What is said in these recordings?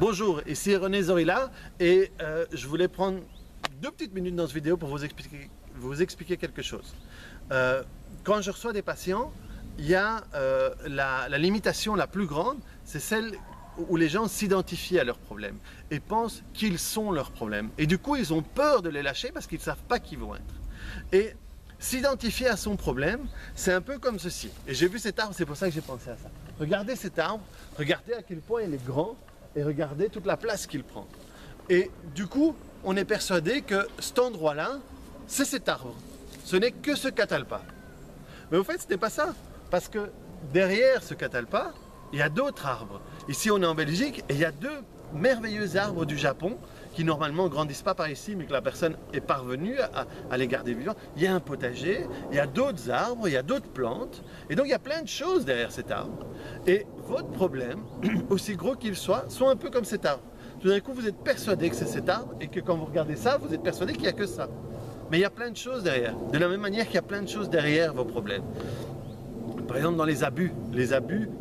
Bonjour, ici René Zorilla et je voulais prendre 2 petites minutes dans cette vidéo pour vous expliquer quelque chose. Quand je reçois des patients, il y a la limitation la plus grande, c'est celle où les gens s'identifient à leurs problèmes et pensent qu'ils sont leurs problèmes. Et du coup, ils ont peur de les lâcher parce qu'ils ne savent pas qui ils vont être. Et s'identifier à son problème, c'est un peu comme ceci. Et j'ai vu cet arbre, c'est pour ça que j'ai pensé à ça. Regardez cet arbre, regardez à quel point il est grand et regardez toute la place qu'il prend. Et du coup, on est persuadé que cet endroit-là, c'est cet arbre. Ce n'est que ce catalpa. Mais au fait, ce n'est pas ça. Parce que derrière ce catalpa, il y a d'autres arbres. Ici, on est en Belgique et il y a 2 merveilleux arbres du Japon qui normalement ne grandissent pas par ici, mais que la personne est parvenue à les garder vivants. Il y a un potager, il y a d'autres arbres, il y a d'autres plantes. Et donc, il y a plein de choses derrière cet arbre. Et votre problème, aussi gros qu'il soit, sont un peu comme cet arbre. Tout d'un coup, vous êtes persuadé que c'est cet arbre et que quand vous regardez ça, vous êtes persuadé qu'il n'y a que ça. Mais il y a plein de choses derrière. De la même manière qu'il y a plein de choses derrière vos problèmes. Par exemple, dans les abus,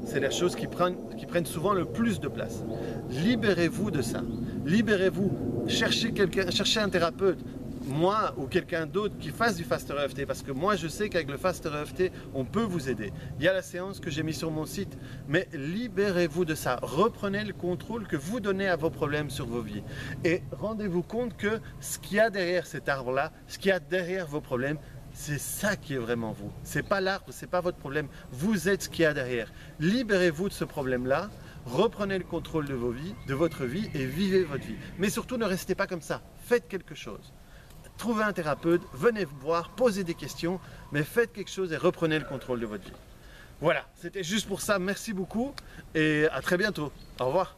c'est les choses qui prennent souvent le plus de place. Libérez-vous de ça. Libérez-vous. Cherchez un thérapeute, moi ou quelqu'un d'autre qui fasse du Faster EFT, parce que moi je sais qu'avec le Faster EFT, on peut vous aider. Il y a la séance que j'ai mise sur mon site, mais libérez-vous de ça. Reprenez le contrôle que vous donnez à vos problèmes sur vos vies. Et rendez-vous compte que ce qu'il y a derrière cet arbre-là, ce qu'il y a derrière vos problèmes, c'est ça qui est vraiment vous. C'est pas l'arbre, c'est pas votre problème. Vous êtes ce qu'il y a derrière. Libérez-vous de ce problème-là, reprenez le contrôle de votre vie et vivez votre vie. Mais surtout, ne restez pas comme ça. Faites quelque chose. Trouvez un thérapeute, venez vous voir, posez des questions, mais faites quelque chose et reprenez le contrôle de votre vie. Voilà, c'était juste pour ça. Merci beaucoup et à très bientôt. Au revoir.